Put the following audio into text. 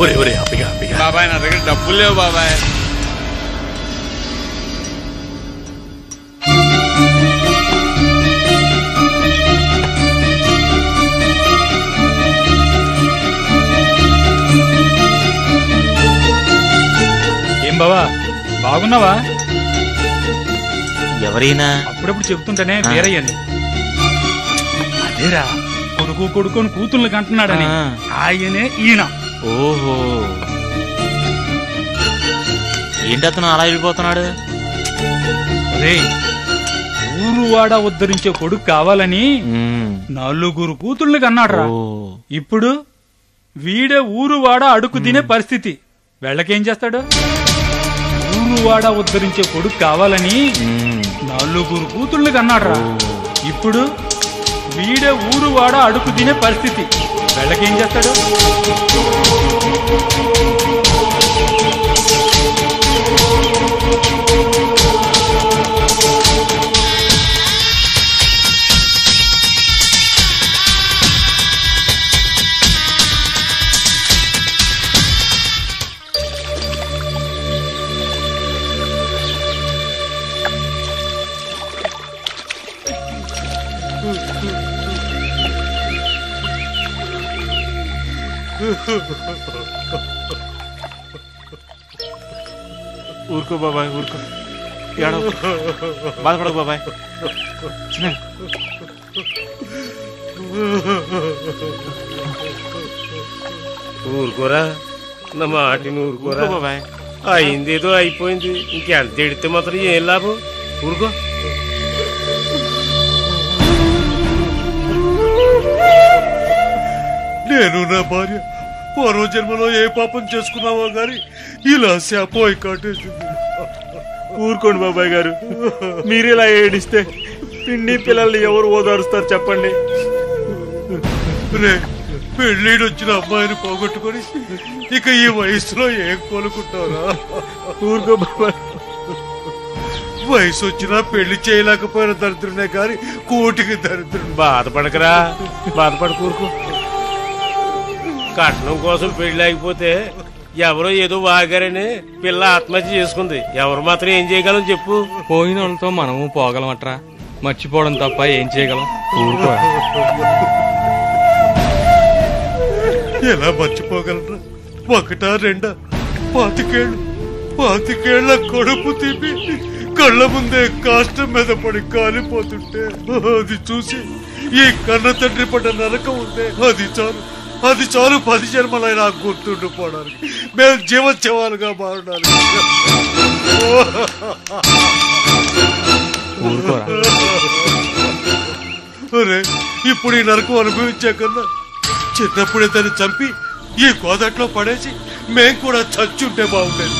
ఒరే ఒరే అప్పిగా అప్పిగా బాబాయ్ నా దగ్గర డబ్బులు లేవు బాబాయ్. ఏం బావా బాగున్నావా? ఎవరైనా అప్పుడప్పుడు చెప్తుంటేనే వేరయ్యని. అదేరా కొడుకు కొడుకుని కూతుర్లు కంటున్నాడని. ఆయనే ఈయన. ఓహో ఏంటతను అలా వెళ్ళిపోతున్నాడు? రే ఊరు వాడ ఉద్ధరించే కొడుకు కావాలని 4 కూతుర్లు కన్నాడ్రా. ఇప్పుడు వీడే ఊరు వాడ అడుగు తినే పరిస్థితి. వెళ్ళకేం చేస్తాడు? ఊరు వాడ ఉద్ధరించే కొడుకు కావాలని 4 కూతుర్లు కన్నాడ్రా. ఇప్పుడు వీడే ఊరు వాడ అడుగు తినే పరిస్థితి. వెళ్ళకేం చేస్తాడు? ఊరుకో బాబాయ్ ఊరుకో, బాధపడకు బాబాయ్. ఊరుకోరా నా మాటిని ఊరుకోరా బాబాయ్. అయిందేదో అయిపోయింది, ఇంకెంత ఎడితే మాత్రం ఏం లాభం? ఊరుకో. నేను నా భార్య పూర్వ జన్మలో ఏ పాపం చేసుకున్నావో గాని ఇలా శాపోయి కాటేసింది. ఊరుకోండి బాబాయ్ గారు, మీరు ఇలా ఏడిస్తే పిండి పిల్లల్ని ఎవరు ఓదారుస్తారు చెప్పండి? రే పెళ్ళిడొచ్చిన అమ్మాయిని పోగొట్టుకొని ఇక ఈ వయసులో ఏం కోలుకుంటావురా? ఊరుకో బాబాయ్. వయసు వచ్చినా పెళ్లి చేయలేకపోయిన దరిద్రునే కాని కోటికి దరిద్రుడు. బాధపడకరా, బాధపడకు, ఊరుకో. కట్నం కోసం పెళ్లి ఆగిపోతే ఎవరో ఏదో వాగారని పిల్ల ఆత్మహత్య చేసుకుంది. ఎవరు మాత్రం ఏం చేయగలం చెప్పు? పోయిన వాళ్ళతో మనము పోగలమట్రా, మర్చిపోవడం తప్ప ఏం చేయగలం? ఊరుకో. ఎలా మర్చిపోగలరా? 1 2 25 కడుపు తీపి కళ్ళ ముందే కాష్టం మీద పడి కాలిపోతుంటే అది చూసి ఈ కన్న తండ్రి పడ్డ నరకం ఉందే అది చాలు 10 జన్మలైనా గుర్తుండిపోవడానికి, మేము జీవోత్సవాలుగా మారడానికి. ఇప్పుడు ఈ నరకం అనుభవించే కన్నా చిన్నప్పుడే దాన్ని చంపి ఈ గోదట్లో పడేసి మేం కూడా చచ్చుంటే బాగుండేది.